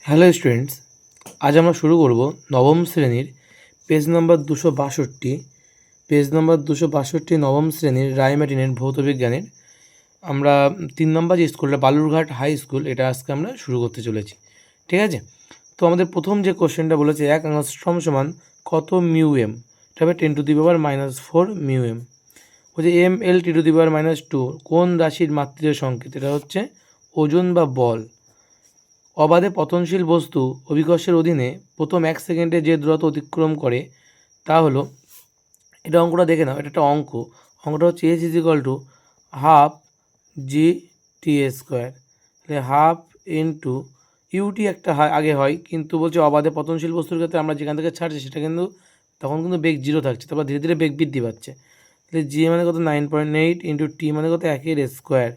Hello students, আজ আমরা শুরু করব নবম শ্রেণীর পেজ নাম্বার 262। নবম শ্রেণীর রায়মার্টিনের ভৌতবিজ্ঞানের আমরা 3 নম্বর যে স্কুলটা বালুরঘাট হাই স্কুল, এটা আজকে আমরা শুরু করতে চলেছি। ঠিক আছে, তো আমাদের প্রথম যে কোশ্চেনটা বলেছে 1 অ্যাংস্ট্রম সমান কত মিউ এম, এটা হবে 10⁻⁻⁴ মিউ এম। বলছে এম এল T⁻², কোন রাশির মাত্রিয় সংকেত? এটা হচ্ছে ওজন বা বল। অবাধে পতনশীল বস্তু অভিকর্ষের অধীনে প্রথম 1 সেকেন্ডে যে দূরত্ব অতিক্রম করে তা হলো, এটা অঙ্কটা দেখে নাও, এটা একটা অঙ্কটা হচ্ছে H = হাফ GT², তাহলে হাফ ইন্টু ইউটি একটা আগে হয়, কিন্তু বলছে অবাধে পতনশীল বস্তুর ক্ষেত্রে আমরা যেখান থেকে ছাড়ছি সেটা কিন্তু তখন কিন্তু বেগ 0 থাকছে, তারপর ধীরে ধীরে বেগ বৃদ্ধি পাচ্ছে। তাহলে জি মানে কত 9.8 ইন্টু টি মানে কত 1/²,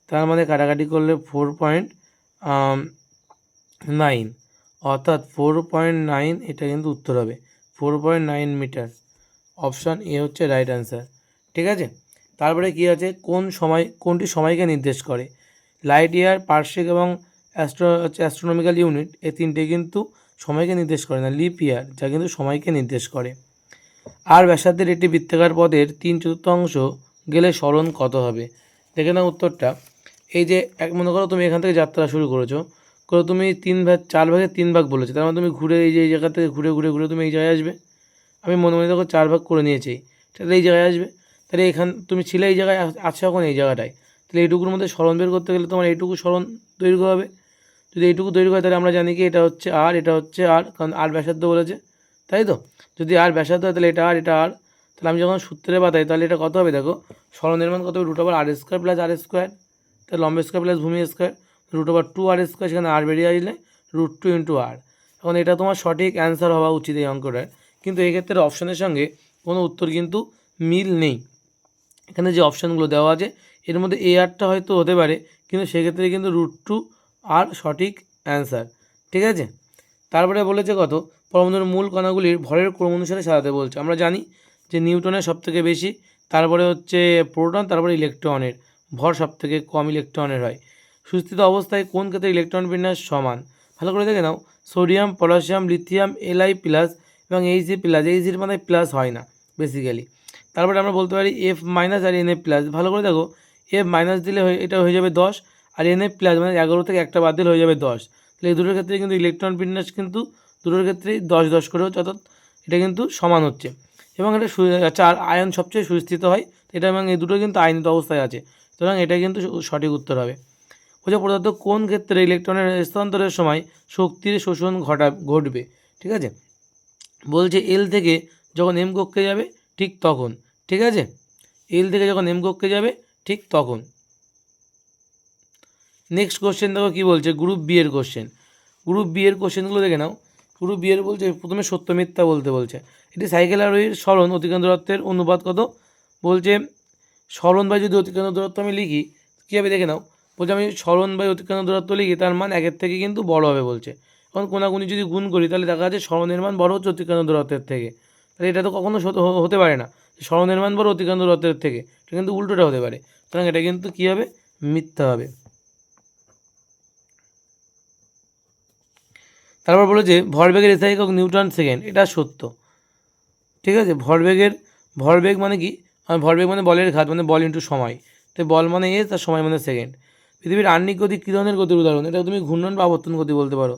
তার মানে কাটাকাটি করলে 4.9, অর্থাৎ 4.9, এটা কিন্তু উত্তর হবে 4.9 মিটার। অপশান এ হচ্ছে রাইট অ্যান্সার। ঠিক আছে, তারপরে কি আছে, কোনটি সময়কে নির্দেশ করে? লাইট ইয়ার, পার্সেক এবং অ্যাস্ট্রোনমিক্যাল ইউনিট, এই তিনটে কিন্তু সময়কে নির্দেশ করে না। লিপ ইয়ার, যা কিন্তু সময়কে নির্দেশ করে। আর ব্যাসার্ধের একটি বৃত্তাকার পদের 3/4 গেলে সরণ কত হবে? দেখে নাও উত্তরটা। এই যে মনে করো তুমি এখান থেকে যাত্রা শুরু করেছো, তুমি 4 ভাগের 3 ভাগ বলেছো, তার মানে তুমি ঘুরে এই জায়গা থেকে ঘুরে ঘুরে ঘুরে তুমি এই জায়গায় আসবে। আমি মনে মনে দেখো 4 ভাগ করে নিয়েছি, তাহলে এই জায়গায় আসবে। তাহলে এখান তুমি ছিলে এই জায়গায়, আছো এখন এই জায়গাটায়, তাহলে এইটুকুর মধ্যে সরণ বের করতে গেলে তোমার এইটুকু সরণ দৈর্ঘ্য হবে। যদি এইটুকু দৈর্ঘ্য হয় তাহলে আমরা জানি কি এটা হচ্ছে আর, এটা হচ্ছে আর, কারণ আর ব্যাসার্ধ বলেছে, তাই তো? যদি আর ব্যাসার্ধ হয় তাহলে এটা আর, এটা আর, তাহলে আমি যখন সূত্রে বাতাই তাহলে এটা কত হবে? দেখো সরণের মান কত হবে? √r² + r², তাহলে লম্ব স্কোয়ার প্লাস ভূমি স্কোয়ার, √2r², সেখানে আর বেরিয়ে আসলে √2 × r। এখন এটা তোমার সঠিক অ্যান্সার হওয়া উচিত এই অঙ্কটার, কিন্তু এক্ষেত্রে অপশানের সঙ্গে কোনো উত্তর কিন্তু মিল নেই। এখানে যে অপশানগুলো দেওয়া আছে এর মধ্যে এ আরটা হয়তো হতে পারে, কিন্তু সেক্ষেত্রে কিন্তু √2 আর সঠিক অ্যান্সার। ঠিক আছে, তারপরে বলেছে কত, পরমাণুর মূল কণাগুলির ভরের ক্রম অনুসারে সাজাতে বলছে। আমরা জানি যে নিউটনের সবথেকে বেশি, তারপরে হচ্ছে প্রোটন, তারপরে ইলেকট্রনের ভর সবথেকে কম ইলেকট্রনের হয়। সুস্থিত অবস্থায় কোন ক্ষেত্রে ইলেকট্রন বিন্যাস সমান? ভালো করে দেখে নাও, সোডিয়াম, পটাশিয়াম, লিথিয়াম, Li+ এবং Ag+। Ag মানে প্লাস হয় না বেসিক্যালি। তারপরে আমরা বলতে পারি F- আর Na+। ভালো করে দেখো, F- দিলে এটা হয়ে যাবে 10, আর Na+ মানে 11 থেকে একটা বাদ দিলে হয়ে যাবে 10। তাহলে এই দুটোর ক্ষেত্রে কিন্তু ইলেকট্রন বিন্যাস কিন্তু দুটোর ক্ষেত্রেই 10 করে হচ্ছে, অর্থাৎ এটা কিন্তু সমান হচ্ছে। এবং এটা চার আয়ন সবচেয়ে সুস্থিত হয় এটা, এবং এই দুটো কিন্তু আয়নিত অবস্থায় আছে, সুতরাং এটা কিন্তু সঠিক উত্তর হবে। বলছে প্রদত্ত কোন ক্ষেত্রে ইলেকট্রনের স্থানান্তরের সময় শক্তির শোষণ ঘটবে? ঠিক আছে, বলছে এল থেকে যখন এম কক্ষে যাবে ঠিক তখন। ঠিক আছে, এল থেকে যখন এম কক্ষে যাবে ঠিক তখন। নেক্সট কোশ্চেন দেখো কী বলছে, গ্রুপ বি এর কোশ্চেন। গ্রুপ বি এর কোশ্চেনগুলো দেখে নাও। গ্রুপ বি এর বলছে প্রথমে সত্য মিথ্যা বলতে বলছে। এটি সাইকেল আরোহীর সরণ অতিক্রান্ত দূরত্বের অনুপাত কত? বলছে সরণ বাই যদি অতিক্রান্ত দূরত্ব আমি লিখি কী হবে দেখে নাও। বলছে আমি সরণ বাই অতিক্রান্ত দূরত্ব লিখি, তার মান 1 থেকে কিন্তু বড় হবে বলছে। এখন কোনাকুনি যদি গুণ করি তাহলে দেখা যাচ্ছে সরণের মান বড় হচ্ছে অতিক্রান্ত দূরত্বের থেকে, তাহলে এটা তো কখনো হতে পারে না সরণের মান বড় অতিক্রান্ত দূরত্বের থেকে, এটা কিন্তু উল্টোটা হতে পারে, সুতরাং এটা কিন্তু কী হবে? মিথ্যা হবে। তারপর বলেছে ভরবেগের এসআই একক নিউটন সেকেন্ড, এটা সত্য। ঠিক আছে, ভরবেগ মানে কি? ভরবেগ মানে বলের ঘাত, মানে বল ইন্টু সময়। তো বল মানে এস আর সময় মানে সেকেন্ড। পৃথিবীর আহ্নিক গতি কী ধরনের গতির উদাহরণ? এটা তুমি ঘূর্ণন বা আবর্তন গতি বলতে পারো,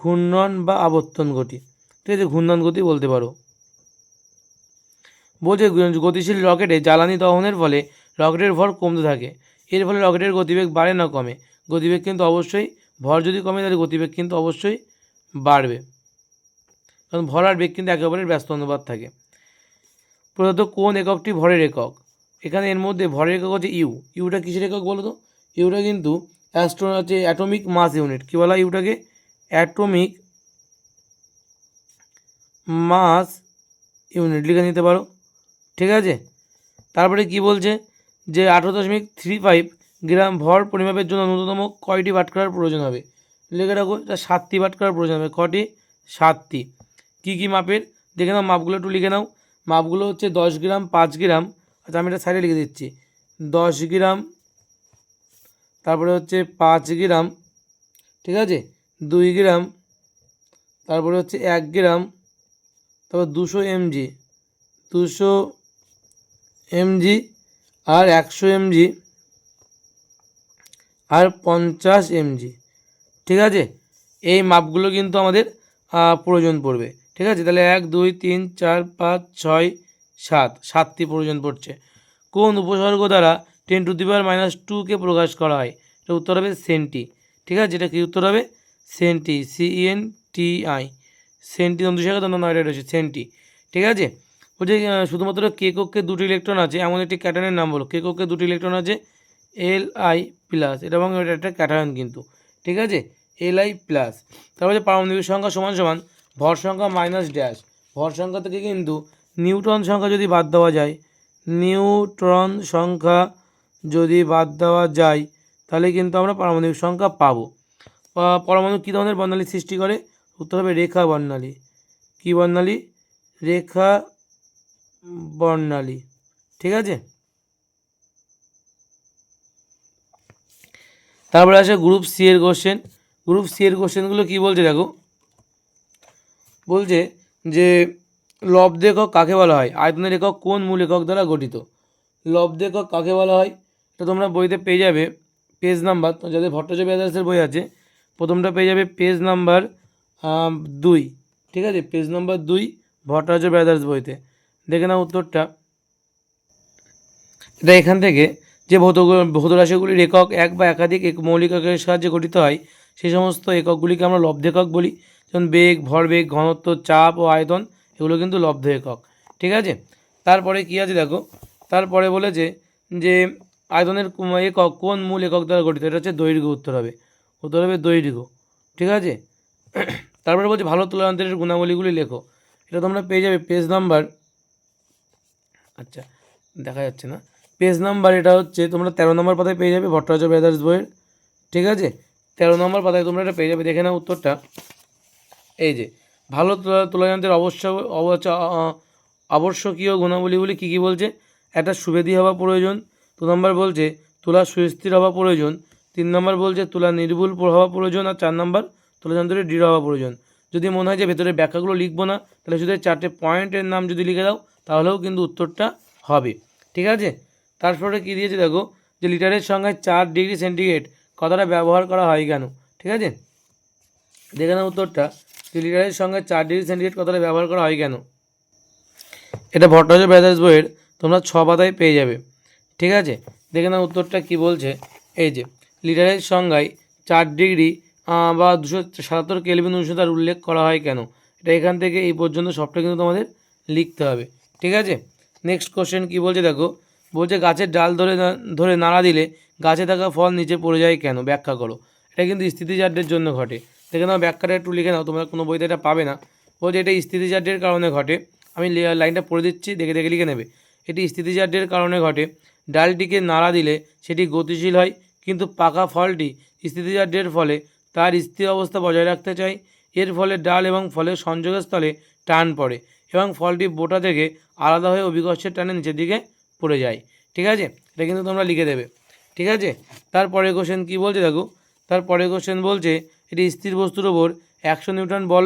ঘূর্ণন বা আবর্তন গতি। ঠিক আছে, ঘূর্ণন গতি বলতে পারো। বলছে গতিশীল রকেটে জ্বালানি দহনের ফলে রকেটের ভর কমতে থাকে, এর ফলে রকেটের গতিবেগ বাড়ে না কমে? গতিবেগ কিন্তু অবশ্যই, ভর যদি কমে তাহলে গতিবেগ কিন্তু অবশ্যই বাড়বে, কারণ ভর আর বেগ কিন্তু একে অপরের ব্যস্ত অনুপাত থাকে। প্রদত্ত কোন এককটি ভরের একক? এখানে এর মধ্যে ভরের একক হচ্ছে ইউটা কিসের একক বলো তো? ইউটা কিন্তু অ্যাটমিক মাস ইউনিট। কী বলা হয় ইউটাকে? অ্যাটমিক মাস ইউনিট লিখে নিতে পারো। ঠিক আছে, তারপরে কি বলছে যে 18.35 গ্রাম ভর পরিমাপের জন্য ন্যূনতম কয়টি বাটখারার প্রয়োজন হবে? লিখে রাখো, এটা 7টি বাটখারার প্রয়োজন হবে। কটি? 7টি। কী কী মাপের দেখে নাও, মাপগুলো একটু লিখে নাও। মাপগুলো হচ্ছে 10 গ্রাম, 5 গ্রাম, আচ্ছা আমি এটা সাইডে লিখে দিচ্ছি, 10 গ্রাম, তারপরে হচ্ছে 5 গ্রাম, ঠিক আছে, 2 গ্রাম, তারপরে হচ্ছে 1 গ্রাম, তারপর 200 mg, 200 mg, আর 100 mg, আর 50 mg। ঠিক আছে, এই মাপগুলো কিন্তু আমাদের প্রয়োজন পড়বে। ঠিক আছে, তাহলে 1 2 3 4 5 6 7, 7টি প্রয়োজন পড়ছে। কোন উপসর্গ দ্বারা 10⁻²কে প্রকাশ করা হয়? এটা উত্তর হবে সেন্টি। ঠিক আছে, এটা কি উত্তর হবে? সেন্টি, CENTI, সেন্টি দন্তশাখা দন্ত নয়টা রয়েছে, সেন্টি। ঠিক আছে, বলছে শুধুমাত্র কে কক্ষে 2টি ইলেকট্রন আছে এমন একটি ক্যাটায়নের নাম বলো। কে কক্ষে 2টি ইলেকট্রন আছে? Li+, এটা এবং এটা একটা ক্যাটায়ন কিন্তু। ঠিক আছে, Li+। তারপরে পারমাণবিক সংখ্যা সমান সমান ভর সংখ্যা মাইনাস ড্যাশ। ভর সংখ্যা থেকে কিন্তু নিউট্রন সংখ্যা যদি বাদ দেওয়া যায়, নিউট্রন সংখ্যা যদি বাদ দেওয়া যায় তাহলে কিন্তু আমরা পারমাণবিক সংখ্যা পাবো। পরমাণু কী ধরনের বর্ণালী সৃষ্টি করে? উত্তর হবে রেখা বর্ণালী। কী বর্ণালী? রেখা বর্ণালী। ঠিক আছে, তারপরে আসে গ্রুপ সি এর কোশ্চেন। গ্রুপ সি এর কোশ্চেনগুলো কী বলছে দেখো, বলছে যে লব্ধ একক কাকে বলা হয়? আয়তনের একক কোন মূল একক দ্বারা গঠিত? লব্ধ একক কাকে বলা হয়? তো তোমরা বইতে পেয়ে যাবে পেজ নাম্বার, যাদের ভট্টাচার্য ব্রাদার্সের বই আছে প্রথমটা পেয়ে যাবে পেজ নাম্বার 2। ঠিক আছে, পেজ নাম্বার 2 ভট্টাচার্য ব্রাদার্স বইতে। দেখে নাও উত্তরটা। এটা এখান থেকে যে ভৌত রাশিগুলির একক এক বা একাধিক মৌলিক এককের সাহায্যে গঠিত হয় সেই সমস্ত এককগুলিকে আমরা লব্ধ একক বলি। যেমন বেগ, ভরবেগ, ঘনত্ব, চাপ ও আয়তন, এগুলো কিন্তু লব্ধ একক। ঠিক আছে, তারপরে কী আছে দেখো, তারপরে বলেছে যে আয়তনের একক কোন মূল একক দ্বারা গঠিত? এটা হচ্ছে দৈর্ঘ্য। উত্তর হবে দৈর্ঘ্য। ঠিক আছে, তারপরে বলছে ভালো তুলনান্তরের গুণাবলীগুলি লেখো। এটা তোমরা পেয়ে যাবে পেজ নাম্বার, আচ্ছা দেখা যাচ্ছে না, পেজ নাম্বার এটা হচ্ছে তোমরা 13 নম্বর পাতায় পেয়ে যাবে ভট্টাচার্য ব্রাদার্স বইয়ের। ঠিক আছে, 13 নম্বর পাতায় তোমরা এটা পেয়ে যাবে। দেখে নাও উত্তরটা। এই যে ভালো তুলাযন্ত্রের আবশ্যকীয় গুণাবলীগুলি কী কী বলছে? একটা সুবেদী হওয়া প্রয়োজন। 2 নম্বর বলছে তুলা সুস্থির হওয়া প্রয়োজন। 3 নম্বর বলছে তুলা নির্ভুল হওয়া প্রয়োজন। আর 4 নম্বর তুলাযন্ত্রের দৃঢ় হওয়া প্রয়োজন। যদি মনে হয় যে ভেতরে ব্যাখ্যাগুলো লিখবো না, তাহলে শুধু 4টে পয়েন্টের নাম যদি লিখে দাও তাহলেও কিন্তু উত্তরটা হবে। ঠিক আছে, তারপরে কী দিয়েছে দেখো, যে লিটারের সংখ্যায় 4 ডিগ্রি সেন্টিগ্রেড কথাটা ব্যবহার করা হয় কেন? ঠিক আছে, দেখে নাও উত্তরটা, যে লিটারের সংখ্যায় 4 ডিগ্রি সেন্টিগ্রেড কথাটা ব্যবহার করা হয় কেন? এটা ভট্টাচার্য ব্রাদার্স বইয়ের তোমরা 6 পাতায় পেয়ে যাবে। ঠিক আছে, দেখে নাও উত্তরটা কী বলছে। এই যে লিটারের সংখ্যায় 4 ডিগ্রি বা 277 কেলভিন উষ্ণতার উল্লেখ করা হয় কেন? এটা এখান থেকে এই পর্যন্ত সবটা কিন্তু তোমাদের লিখতে হবে। ঠিক আছে, নেক্সট কোশ্চেন কী বলছে দেখো, বলছে গাছের ডাল ধরে নাড়া দিলে গাছে থাকা ফল নিচে পড়ে যায় কেন? ব্যাখ্যা করো। এটা কিন্তু স্থিতিজাড্যের জন্য ঘটে। দেখে নাও ব্যাখ্যাটা একটু লিখে নাও, তোমরা কোনো বইতে এটা পাবে না। বলছে এটা স্থিতিজাড্যের কারণে ঘটে। আমি লাইনটা পড়ে দিচ্ছি, দেখে দেখে লিখে নেবে। এটি স্থিতিজাড্যের কারণে ঘটে। ডালটিকে নাড়া দিলে সেটি গতিশীল হয়, কিন্তু পাকা ফলটি স্থিতিজাড্যের ফলে তার স্থির অবস্থা বজায় রাখতে চায়। এর ফলে ডাল এবং ফলের সংযোগের স্থলে টান পড়ে এবং ফলটি বোটা থেকে আলাদা হয়ে অভিকর্ষের টানে নিচের দিকে পড়ে যায়। ঠিক আছে, এটা কিন্তু তোমরা লিখে দেবে। ঠিক আছে, তারপরে কোশ্চেন কী বলছে দেখো, তারপরে কোশ্চেন বলছে এটি স্থির বস্তুর ওপর 100 নিউটন বল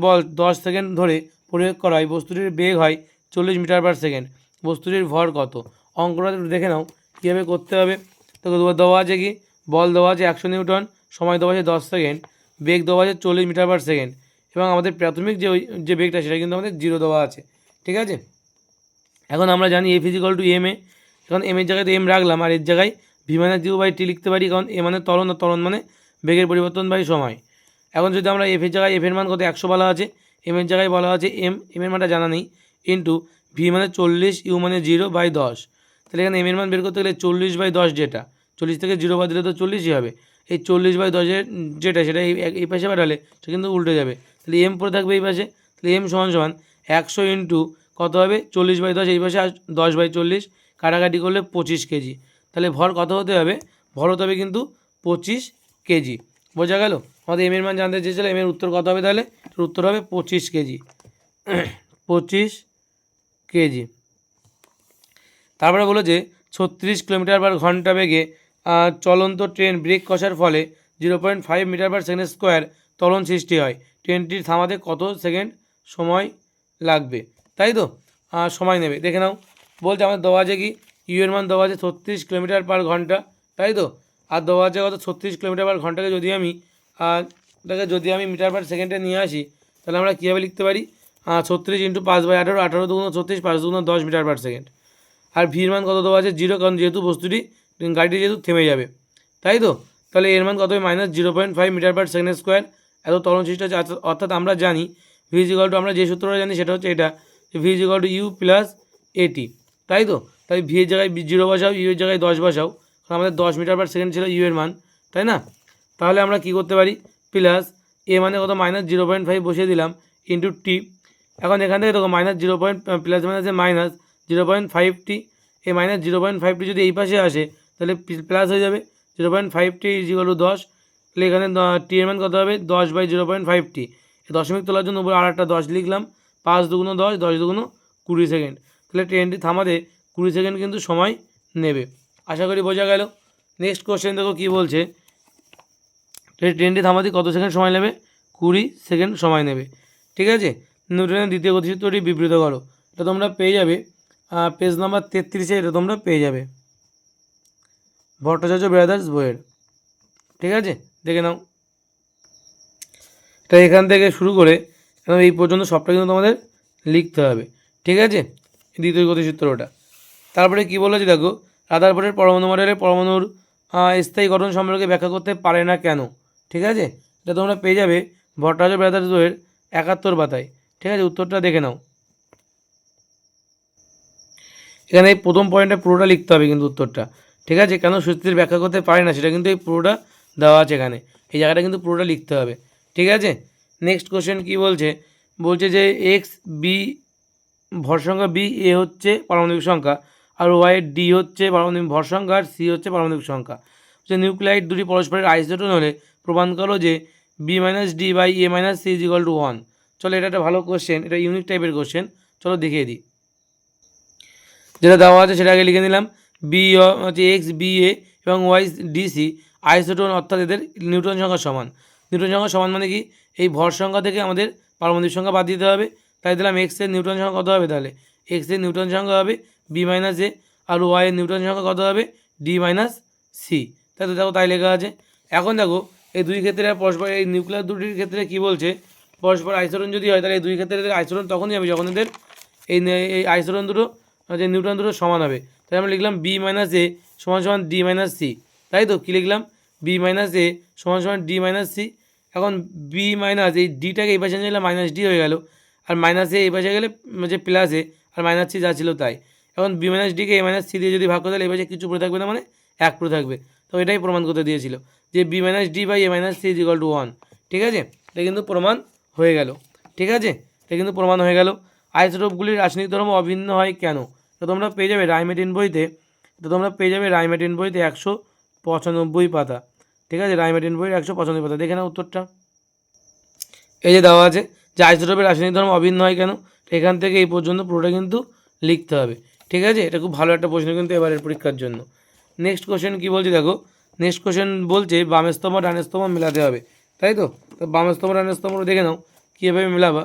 বল 10 সেকেন্ড ধরে প্রয়োগ করা হয়। বস্তুটির বেগ হয় 40 মিটার পার সেকেন্ড। বস্তুটির ভর কত? অঙ্কটা দেখে নাও কীভাবে করতে হবে। তো দেওয়া আছে কি, বল দেওয়া আছে 100 নিউটন, সময় দেওয়া আছে 10 সেকেন্ড, বেগ দেওয়া আছে 40 মিটার পার সেকেন্ড এবং আমাদের প্রাথমিক যে বেগটা সেটা কিন্তু আমাদের 0 দেওয়া আছে। ঠিক আছে, এখন আমরা জানি F = ma। এখন m এর জায়গায় m রাখলাম, আর এর জায়গায় v - u/t লিখতে পারি, কারণ a মানে ত্বরণ, আর ত্বরণ মানে বেগের পরিবর্তন বাই সময়। এখন যদি আমরা f এর জায়গায় f এর মান কত 100 বলা আছে, m এর জায়গায় বলা আছে m এর মানটা জানা নেই, ইন্টু v মানে 40, u মানে 0/10। তাহলে এখানে m এর মান বের করতে গেলে 40/10, যেটা 40 থেকে 0 বাদ দিলে তো 40ই হবে। এই 40/10 যেটা সেটা এই পাশে পাঠালে সেটা কিন্তু উল্টে যাবে, তাহলে m পড়ে থাকবে এই পাশে। তাহলে m = 100 ইন্টু কত হবে 40/10, এই পাশে 10/40, কাটাকাটি করলে 25 কেজি। তাহলে ভর কত হতে হবে? ভর হতে হবে কিন্তু 25 কেজি। বোঝা গেল? আমাদের এম এর মান জানতে চেয়েছিল, এম এর উত্তর কত হবে? তাহলে উত্তর হবে 25 কেজি। 25 কেজি। তারপরে বলো যে 36 কিলোমিটার/ঘন্টা বেগে চলন্ত ট্রেন ব্রেক কষার ফলে 0.5 মিটার পার সেকেন্ড স্কোয়ার ত্বরণ সৃষ্টি হয়, ট্রেনটি থামাতে কত সেকেন্ড সময় লাগবে, তাই তো সময় নেবে। দেখে নাও, বলছে আমাদের দেওয়া আছে কি ইউ এর মান দেওয়া আছে 36 কিলোমিটার পার ঘন্টা, তাই তো। আর দেওয়া আছে কত 36 কিলোমিটার পার ঘন্টাকে যদি আমি মিটার পার সেকেন্ডে নিয়ে আসি, তাহলে আমরা কীভাবে লিখতে পারি, 36 × 5/18, 18 দুগুণ 36, 5 দুগুণ 10 মিটার পার সেকেন্ড। আর ভির মান কত দেওয়া আছে 0, কারণ যেহেতু গাড়িটি যেহেতু থেমে যাবে, তাই তো। তাহলে এর মান কত হবে -0.5 মিটার পার সেকেন্ড স্কোয়ার, এত ত্বরণ সৃষ্টি হচ্ছে। অর্থাৎ আমরা জানি ভি ইজ ইকুয়াল টু, আমরা যে সূত্রটা জানি সেটা হচ্ছে এটা, V is equal to U plus at, তাই তো। তাই ভি এর জায়গায় 0 বসাও, ইউ এর জায়গায় 10 বসাও, কারণ আমাদের 10 মিটার পার সেকেন্ড ছিল ইউ এর মান, তাই না। তাহলে আমরা কি করতে পারি, প্লাস এ মানে কত -0.5 বসিয়ে দিলাম ইন্টু টি। এখন এখান থেকে দেখো প্লাস মাইনাসে -0.5টি, এই -0.5টি যদি এই পাশে আসে তাহলে প্লাস হয়ে যাবে 0.5টি ইজ ইকুয়াল টু 10। তাহলে এখানে টি এর মান কত হবে 10/0.5টি, দশমিক তোলার জন্য উপরে আর একটা 10 লিখলাম, 5 দুগুণ 10, 10 দুগুণ 20 সেকেন্ড। তাহলে ট্রেনটি থামাতে 20 সেকেন্ড কিন্তু সময় নেবে। আশা করি বোঝা গেল। নেক্সট কোশ্চেন দেখো কী বলছে, ট্রেনটি থামাতে কত সেকেন্ড সময় নেবে, 20 সেকেন্ড সময় নেবে, ঠিক আছে। নিউটনের দ্বিতীয় গতিসূত্রটি বিবৃত করো, এটা তোমরা পেয়ে যাবে পেজ নাম্বার 33-এ, এটা তোমরা পেয়ে যাবে ভট্টাচার্য ব্রাদার্স বইয়ের, ঠিক আছে। দেখে নাও, এটা এখান থেকে শুরু করে এই পর্যন্ত সবটা কিন্তু তোমাদের লিখতে হবে, ঠিক আছে, দ্বিতীয় গতিসূত্রটা। তারপরে কি বলেছে দেখো, রাদারফোর্ডের পরমাণু মডেলের পরমাণুর স্থায়ী গঠন সম্পর্কে ব্যাখ্যা করতে পারে না কেন, ঠিক আছে। এটা তোমরা পেয়ে যাবে ভট্টাচার্য ব্রাদার্স বইয়ের 71 পাতায়, ঠিক আছে। উত্তরটা দেখে নাও, এখানে এই প্রথম পয়েন্টটা পুরোটা লিখতে হবে কিন্তু উত্তরটা, ঠিক আছে। কেন সূত্রের ব্যাখ্যা করতে পারে না সেটা কিন্তু এই পুরোটা দেওয়া আছে এখানে, এই জায়গাটা কিন্তু পুরোটা লিখতে হবে, ঠিক আছে। নেক্সট কোশ্চেন কী বলছে যে এক্স বি ভর সংখ্যা, বি এ হচ্ছে পারমাণবিক সংখ্যা, আর ওয়াই ডি হচ্ছে পারমাণবিক ভর সংখ্যা, আর সি হচ্ছে পারমাণবিক সংখ্যা। যে নিউক্লিয়াইড দুটি পরস্পরের আইসোটোন হলে প্রমাণ করো যে B minus D by A minus C is equal to 1। চলো, এটা একটা ভালো কোশ্চেন, এটা ইউনিক টাইপের কোশ্চেন, চলো দেখিয়ে দিই। যেটা দেওয়া আছে সেটা আগে লিখে নিলাম, বি হচ্ছে এক্স বি এ এবং ওয়াই ডি সি আইসোটোন, অর্থাৎ এদের নিউটন সংখ্যা সমান। নিউটন সংখ্যা সমান মানে কি, এই ভর সংখ্যা থেকে আমাদের পারমাণবিক সংখ্যা বাদ দিতে হবে, তাই দিলাম এক্সের নিউটন সংখ্যা কত হবে, তাহলে এক্সের নিউটন সংখ্যা হবে বি মাইনাস এ, আর ওয়াইয়ের নিউটন সংখ্যা কত হবে ডি মাইনাস সি, তাই তো। দেখো তাই লেখা আছে। এখন দেখো এই দুই ক্ষেত্রে পরস্পর, এই নিউক্লিয়ার দুটির ক্ষেত্রে কী বলছে, পরস্পর আইসোটোন যদি হয় তাহলে এই দুই ক্ষেত্রে এদের আইসোটোন তখনই হবে যখন এদের এই আইসোটোন দুটো, যে নিউটন দুটো সমান হবে। তাই আমরা লিখলাম বি মাইনাস এ সমান সমান ডি মাইনাস সি, তাই তো। কী লিখলাম, বি মাইনাস এ সমান সমান ডি মাইনাস সি। এখন বি মাইনাস এই ডিটাকে এই পাশে নিলে মাইনাস ডি হয়ে গেল, আর মাইনাস এ এই পাশে গেলে যে প্লাস এ, আর মাইনাস সি যা ছিল তাই। এখন বি মাইনাস ডিকে এ মাইনাস সি দিয়ে যদি ভাগ করে তাহলে এই পাশে কিছু পড়ে থাকবে না, মানে এক পড়ে থাকবে। তো এটাই প্রমাণ করতে দিয়েছিল যে B minus D by A minus C is equal to 1, ঠিক আছে। এটা কিন্তু প্রমাণ হয়ে গেল, ঠিক আছে, এটা কিন্তু প্রমাণ হয়ে গেল। আইসোটোপগুলির রাসায়নিক ধর্ম অভিন্ন হয় কেন, তো তোমরা পেয়ে যাবে রাইমেটিন বইতে, 195 পাতা, ঠিক আছে। রাইমেটিন বইয়ের 195 পাতা, দেখে না উত্তরটা, এই যে দেওয়া আছে যে আইসোটোপের রাসায়নিক ধর্ম অভিন্ন হয় কেন, এখান থেকে এই পর্যন্ত পুরোটা কিন্তু লিখতে হবে, ঠিক আছে। এটা খুব ভালো একটা প্রশ্ন কিন্তু এবারের পরীক্ষার জন্য। নেক্সট কোশ্চেন কী বলছে দেখো, নেক্সট কোশ্চেন বলছে বামের স্তম্ভ ডানের স্তম্ভ মেলাতে হবে, তাই তো। বামের স্তম্ভ ডানের স্তম্ভ দেখে নাও কীভাবে মেলাবা,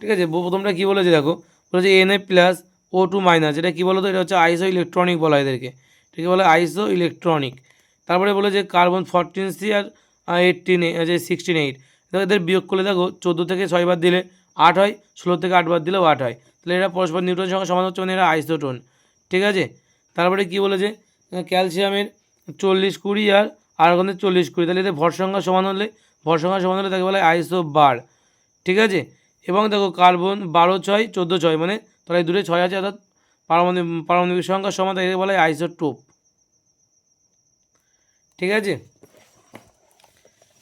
ঠিক আছে। প্রথমটা কী বলেছে দেখো, বলেছে এনএ প্লাস O2 মাইনাস, এটা কী বলো তো, এটা হচ্ছে আইসো ইলেকট্রনিক বলা হয় এদেরকে, ঠিক আছে, বলে আইসো ইলেকট্রনিক। তারপরে বলেছে কার্বন 14C আর 16 8, দেখো এদের বিয়োগ করলে দেখো 14 থেকে 6 বাদ দিলে 8 হয়, 16 থেকে 8 বাদ দিলেও 8 হয়, তাহলে এরা পরস্পর নিউটন সংখ্যা সমান হচ্ছে, মানে এরা আইসোটোন, ঠিক আছে। তারপরে কী বলেছে, ক্যালসিয়ামের 40 20 আর আর্গনের 40 20, তাহলে এদের ভর সংখ্যা সমান হলে তাকে বলা হয় আইসো বার, ঠিক আছে। এবং দেখো কার্বন 12 6 14 6, মানে তাহলে দূরে 6 আছে, অর্থাৎ পারমাণবিক সংখ্যা সমান, তাই বলা হয় আইসোটোপ, ঠিক আছে।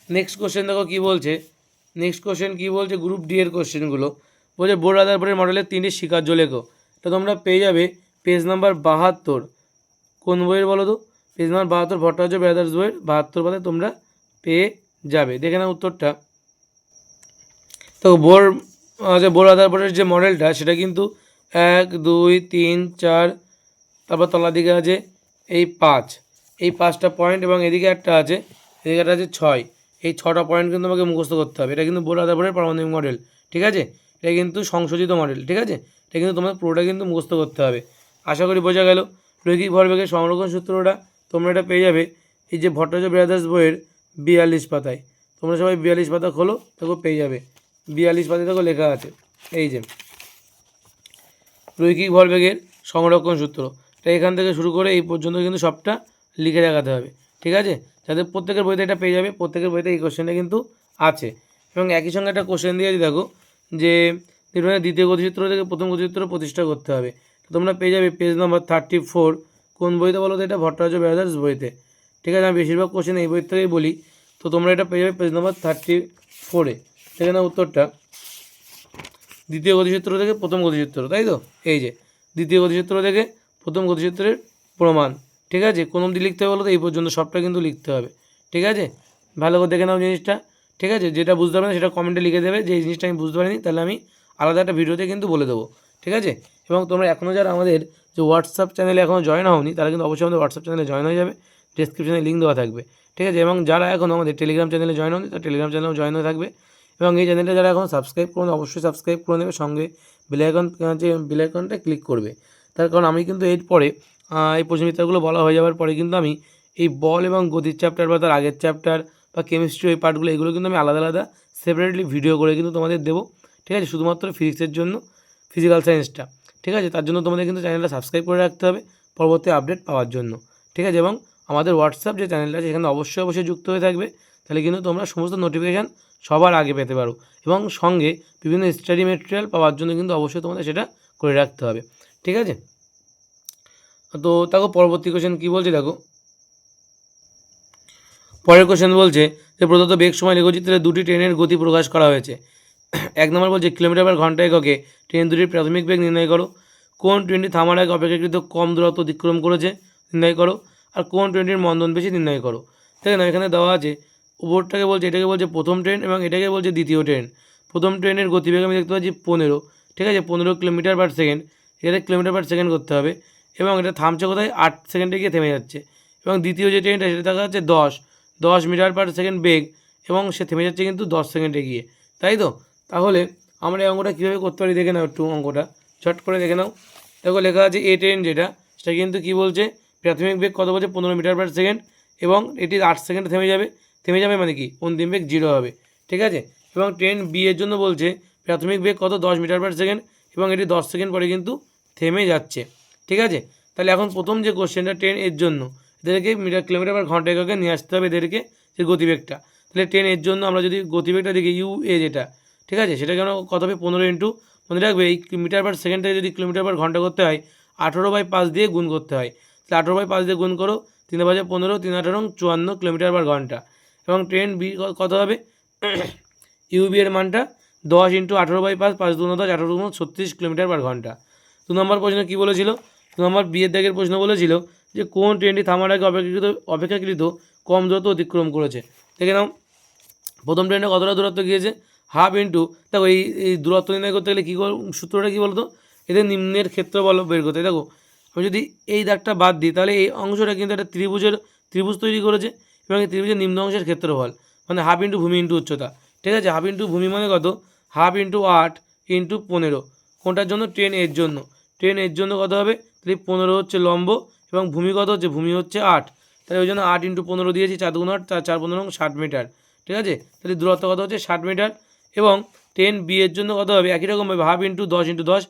নেক্সট কোশ্চেন দেখো কী বলছে, গ্রুপ ডি এর কোশ্চেনগুলো বলছে বোর রাদারফোর্ডের মডেলের 3টি স্বীকার্য লেখো, তো তোমরা পেয়ে যাবে পেজ নাম্বার 72, কোন বইয়ের বলো তো, পেজ নাম্বার 72 ভট্টাচার্য ব্রাদার্স বইয়ের 72 পাতায় তোমরা পেয়ে যাবে, দেখে নাও উত্তরটা। তো বোর রাদারফোর্ডের যে মডেলটা সেটা কিন্তু 1 2 3 4, তারপর তলার দিকে আছে এই 5, এই 5টা পয়েন্ট, এবং এদিকে একটা আছে এদিকে একটা আছে 6, এই 6টা পয়েন্ট কিন্তু আমাকে মুখস্থ করতে হবে। এটা কিন্তু বোর রাদারফোর্ডের পারমাণবিক মডেল, ঠিক আছে? এটা কিন্তু সংশোধিত মডেল, ঠিক আছে? এটা কিন্তু তোমাদের পুরোটা কিন্তু মুখস্থ করতে হবে। আশা করি বোঝা গেল। রৈখিক ভরবেগের সংরক্ষণ সূত্রটা তোমরা এটা পেয়ে যাবে এই যে ভট্টাচার্য ব্রাদার্স বইয়ের 42 পাতায়। তোমরা সবাই 42 পাতা খোলো, দেখো পেয়ে যাবে। 42 পাতায় দেখো লেখা আছে এই যে রৈখিক ভরবেগের সংরক্ষণ সূত্র। এটা এখান থেকে শুরু করে এই পর্যন্ত কিন্তু সবটা লিখে রাখাতে হবে, ঠিক আছে? যাতে প্রত্যেকের বইতে এটা পেয়ে যাবে, প্রত্যেকের বইতে এই কোশ্চেনটা কিন্তু আছে। এবং একই সঙ্গে একটা কোশ্চেন দিয়েছি দেখো যে নিউটনের দ্বিতীয় গতিসূত্র থেকে প্রথম গতিসূত্র প্রতিষ্ঠা করতে হবে। তো তোমরা পেয়ে যাবে পেজ নাম্বার 34। কোন বইতে বলো তো? এটা ভট্টাচার্য ব্রাদার্স বইতে, ঠিক আছে? আমি বেশিরভাগ কোশ্চেন এই বই থেকেই বলি। তো তোমরা এটা পেয়ে যাবে পেজ নাম্বার 34-এ। সেখানে উত্তরটা দ্বিতীয় গতিসূত্র থেকে প্রথম গতিসূত্র, তাই তো? এই যে দ্বিতীয় গতিসূত্র থেকে প্রথম গতিসূত্রের প্রমাণ, ঠিক আছে? কোন অবধি লিখতে হবে বলো তো? এই পর্যন্ত সবটা কিন্তু লিখতে হবে, ঠিক আছে? ভালো করে দেখে নাও জিনিসটা, ঠিক আছে? যেটা বুঝতে পারবে না সেটা কমেন্টে লিখে দেবে যে এই জিনিসটা আমি বুঝতে পারিনি, তাহলে আমি আলাদা একটা ভিডিওতে কিন্তু বলে দেবো, ঠিক আছে? এবং তোমরা এখনও যারা আমাদের যে হোয়াটসঅ্যাপ চ্যানেলে এখনও জয়েন হওনি, তারা কিন্তু অবশ্যই আমাদের হোয়াটসঅ্যাপ চ্যানেলে জয়েন হয়ে যাবে। ডেসক্রিপশনে লিঙ্ক দেওয়া থাকবে, ঠিক আছে? এবং যারা এখনও আমাদের টেলিগ্রাম চ্যানেলে জয়েন হয়নি, তারা টেলিগ্রাম চ্যানেলেও জয়েন হয়ে থাকবে। এবং এই চ্যানেলটা যারা এখন সাবস্ক্রাইব করুন, অবশ্যই সাবস্ক্রাইব করে নেবে, সঙ্গে বেল আইকনটা ক্লিক করবে। তার কারণ আমি কিন্তু এরপরে এই প্রশ্নবিত্তরগুলো বলা হয়ে যাওয়ার পরে কিন্তু আমি এই বল এবং গতির চ্যাপ্টার বা তার আগের চ্যাপ্টার বা কেমিস্ট্রি ওই পার্টগুলো, এগুলো কিন্তু আমি আলাদা আলাদা সেপারেটলি ভিডিও করে কিন্তু তোমাদের দেবো, ঠিক আছে? শুধুমাত্র ফিজিক্সের জন্য, ফিজিক্যাল সায়েন্সটা, ঠিক আছে? তার জন্য তোমাদের কিন্তু চ্যানেলটা সাবস্ক্রাইব করে রাখতে হবে পরবর্তী আপডেট পাওয়ার জন্য, ঠিক আছে? এবং আমাদের হোয়াটসঅ্যাপ যে চ্যানেলটা আছে সেখানে অবশ্যই যুক্ত হয়ে থাকবে, তাহলে কিন্তু তোমরা সমস্ত নোটিফিকেশান সবার আগে পেতে পারো। এবং সঙ্গে বিভিন্ন স্টাডি মেটেরিয়াল পাওয়ার জন্য কিন্তু অবশ্যই তোমাদের সেটা করে রাখতে হবে, ঠিক আছে? তো দেখো পরবর্তী কোশ্চেন কী বলছে, দেখো পরের কোশ্চেন বলছে যে প্রদত্ত বেগ সময় লেখচিত্রে দুটি ট্রেনের গতি প্রকাশ করা হয়েছে। 1 নম্বর বলছে কিলোমিটার/ঘন্টা এককে ট্রেন দুটির প্রাথমিক বেগ নির্ণয় করো। কোন ট্রেনটি থামার আগে অপেক্ষাকৃত কম দূরত্ব অতিক্রম করেছে নির্ণয় করো। আর কোন ট্রেনটির মন্দন বেশি নির্ণয় করো। দেখেন এখানে দেওয়া আছে, উপরটাকে বলছে, এটাকে বলছে প্রথম ট্রেন এবং এটাকে বলছে দ্বিতীয় ট্রেন। প্রথম ট্রেনের গতিবেগ আমি দেখতে পাচ্ছি 15, ঠিক আছে? 15 কিলোমিটার/সেকেন্ড। এটা কিলোমিটার/সেকেন্ড করতে হবে। এবং এটা থামছে কোথায়? 8 সেকেন্ডে গিয়ে থেমে যাচ্ছে। এবং দ্বিতীয় যে ট্রেনটা সেটা দেখা যাচ্ছে 10 মিটার/সেকেন্ড বেগ এবং সে থেমে যাচ্ছে কিন্তু 10 সেকেন্ডে গিয়ে, তাই তো? তাহলে আমরা এই অঙ্কটা কীভাবে করতে পারি দেখে নাও একটু, অঙ্কটা ঝট করে দেখে নাও। দেখো লেখা আছে এ ট্রেন যেটা, সেটা কিন্তু কী বলছে? প্রাথমিক বেগ কত বলছে? 15 মিটার/সেকেন্ড এবং এটি 8 সেকেন্ডে থেমে যাবে মানে কি অন্তিম বেগ 0 হবে, ঠিক আছে? এবং ট্রেন বি এর জন্য বলছে প্রাথমিক বেগ কত? 10 মিটার/সেকেন্ড এবং এটি 10 সেকেন্ড পরে কিন্তু থেমে যাচ্ছে, ঠিক আছে? তাহলে এখন প্রথম যে কোশ্চেনটা ট্রেন এর জন্য, এদেরকে কিলোমিটার/ঘন্টা এককে নিয়ে আসতে হবে এদেরকে, যে গতিবেগটা। তাহলে ট্রেন এর জন্য আমরা যদি গতিবেগটা দেখি ইউ এ যেটা, ঠিক আছে? সেটা কেন কত হবে? 15 ইন্টু, মনে রাখবে এই মিটার/সেকেন্ড থেকে যদি কিলোমিটার/ঘন্টা করতে হয় 18/5 দিয়ে গুণ করতে হয়। তাহলে 18/5 দিয়ে গুণ করো, 3 × 5 = 15, 3 × 8 = 54 কিলোমিটার/ঘন্টা। এবং ট্রেন বি কত হবে? ইউবি এর মানটা 10 × 18/5, 5 × 2 = 10, 18 × 2 = 36 কিলোমিটার/ঘন্টা। 2 নম্বর প্রশ্ন কী বলেছিল? 2 নম্বর বি এর দাগের প্রশ্ন বলেছিল যে কোন ট্রেনটি থামার আগে অপেক্ষাকৃত কম দূরত্ব অতিক্রম করেছে। দেখে নাও প্রথম ট্রেনটা কতটা দূরত্ব গিয়েছে? হাফ ইন্টু, দেখো এই দূরত্ব নির্ণয় করতে গেলে কী সূত্রটা কী বলতো? এদের নিম্নের ক্ষেত্রফল বের করতে। দেখো আমি যদি এই দাগটা বাদ দিই তাহলে এই অংশটা কিন্তু একটা ত্রিভুজ তৈরি করেছে এবং এই ত্রিভুজের নিম্ন অংশের ক্ষেত্রফল মানে হাফ ইন্টু ভূমি ইন্টু উচ্চতা, ঠিক আছে? হাফ ইন্টু ভূমি মানে কত? Half into 8 into 15। কোনটার জন্য? ট্রেন এর জন্য। ট্রেন এর জন্য কত হবে? তাহলে 15 হচ্ছে লম্ব এবং ভূমি কত হচ্ছে? ভূমি হচ্ছে 8, তাহলে ওই জন্য 8 × 15 দিয়েছি, 4 × 2 = 8, 4 × 15 = 60 মিটার, ঠিক আছে? তাহলে দূরত্ব কত হচ্ছে? 60 মিটার। এবং ট্রেন বি এর জন্য কত হবে? একই রকমভাবে হাফ ইন্টু 10 × 10,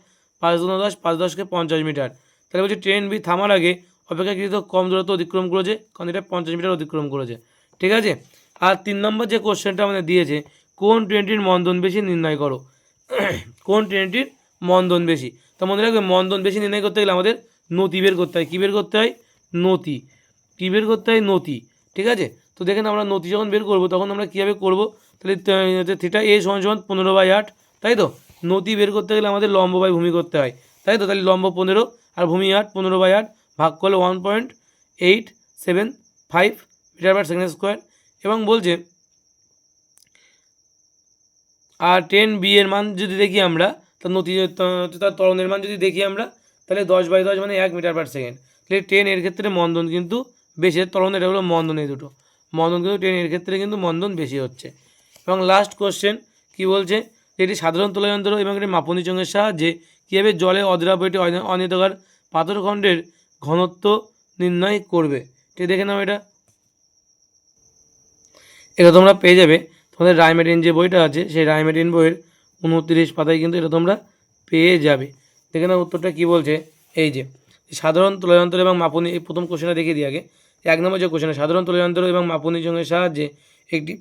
5 × 2 = 10, 5 × 10 = 50 মিটার। তাহলে বলছি ট্রেন বি থামার আগে অপেক্ষাকৃত কম দূরত্ব অতিক্রম করেছে, কারণ এটা 50 মিটার অতিক্রম করেছে, ঠিক আছে? আর 3 নম্বর যে কোশ্চেনটা আমাদের দিয়েছে, কোন ট্রেনটির মন্দন বেশি নির্ণয় করো। কোন ট্রেনটির মন্দন বেশি? তো মনে রাখবে মন্দন বেশি নির্ণয় করতে গেলে আমাদের নতি বের করতে হয়। কী বের করতে হয়? নতি। কী বের করতে হয়? নতি, ঠিক আছে? তো দেখেন আমরা নতি যখন বের করব তখন আমরা কীভাবে করব? তাহলে থিটা এ = 15/8, তাই তো? নতি বের করতে গেলে আমাদের লম্ব বাই ভূমি করতে হয়, তাই তো? তাহলে লম্ব 15 আর ভূমি 8, 15/8 ভাগ করলে 1.875 মিটার/সেকেন্ড স্কোয়ার। এবং বলছে আর ট্রেন বি এর মান যদি দেখি আমরা, তার তার ত্বরণের মান যদি দেখি আমরা, তাহলে 10/10 মানে 1 মিটার/সেকেন্ড। তাহলে ট্রেন এর ক্ষেত্রে মন্দন কিন্তু বেশি, ত্বরণ এটা হলো মন্দন, এই দুটো মন্দন কিন্তু 10, এর ক্ষেত্রে কিন্তু মন্দন বেশি হচ্ছে। এবং লাস্ট কোশ্চেন কী বলছে, এটি সাধারণ তুলা যন্ত্র এবং একটি মাপনী চোঙের সাহায্যে কীভাবে জলে অদ্রাব্য একটি অনিয়মিতাকার পাথরখণ্ডের ঘনত্ব নির্ণয় করবে। ঠিক দেখে নাও, এটা তোমরা পেয়ে যাবে তোমাদের রায়মেডিন যে বইটা আছে সেই রায়মেডিন বইয়ের 29 পাতায় কিন্তু এটা তোমরা পেয়ে যাবে। দেখে নাও উত্তরটা কী বলছে। এই যে সাধারণ তুলাযন্ত্র এবং মাপনী, এই প্রথম কোশ্চেনটা দেখিয়ে দিই আগে। 1 নম্বর যে কোশ্চেন, সাধারণ তুলাযন্ত্র এবং মাপনী চোঙের সাহায্যে একটি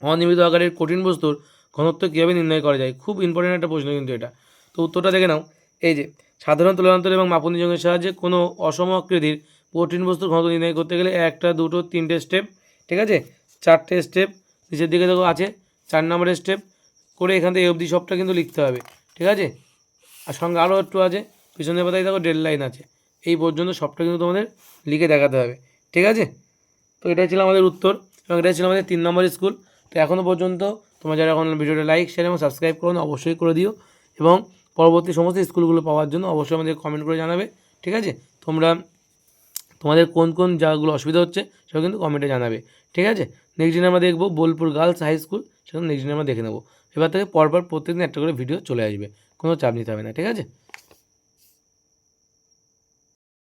অনিয়মিত আকারের কঠিন বস্তুর ঘনত্ব কীভাবে নির্ণয় করা যায়। খুব ইম্পর্টেন্ট একটা প্রশ্ন কিন্তু এটা। তো উত্তরটা দেখে নাও। এই যে সাধারণ তুলাযন্ত্র এবং মাপনী চোঙের সাহায্যে কোনো অসম আকৃতির কঠিন বস্তুর ঘনত্ব নির্ণয় করতে গেলে 1, 2, 3টে স্টেপ, ঠিক আছে, 4টে স্টেপ নিচের দিকে দেখো আছে 4 নম্বরের স্টেপ করে এখান থেকে অবধি সবটা কিন্তু লিখতে হবে, ঠিক আছে। আর সঙ্গে আরও একটু আছে, পিছনের পাতায় দেখো ডেড লাইন আছে, এই পর্যন্ত সবটা কিন্তু তোমাদের লিখে দেখাতে হবে, ঠিক আছে। তো এটাই ছিল আমাদের উত্তর এবং এটাই ছিল আমাদের 3 নম্বর স্কুল। তো এখনও পর্যন্ত তোমরা যারা এখন ভিডিওটা লাইক, শেয়ার এবং সাবস্ক্রাইব করো না অবশ্যই করে দিও এবং পরবর্তী সমস্ত স্কুলগুলো পাওয়ার জন্য অবশ্যই আমাদের কমেন্ট করে জানাবে, ঠিক আছে। তোমাদের কোন কোন জায়গাগুলো অসুবিধা হচ্ছে সেটা কিন্তু কমেন্টে জানাবে, ঠিক আছে। নেক্সট দিন আমরা দেখবো বোলপুর গার্লস হাই স্কুল, সেটা নেক্সট দিন আমরা দেখে নেবো। এবার থেকে পরপর প্রত্যেকদিন একটা করে ভিডিও চলে আসবে, কোনো চাপ নিতে হবে না, ঠিক আছে।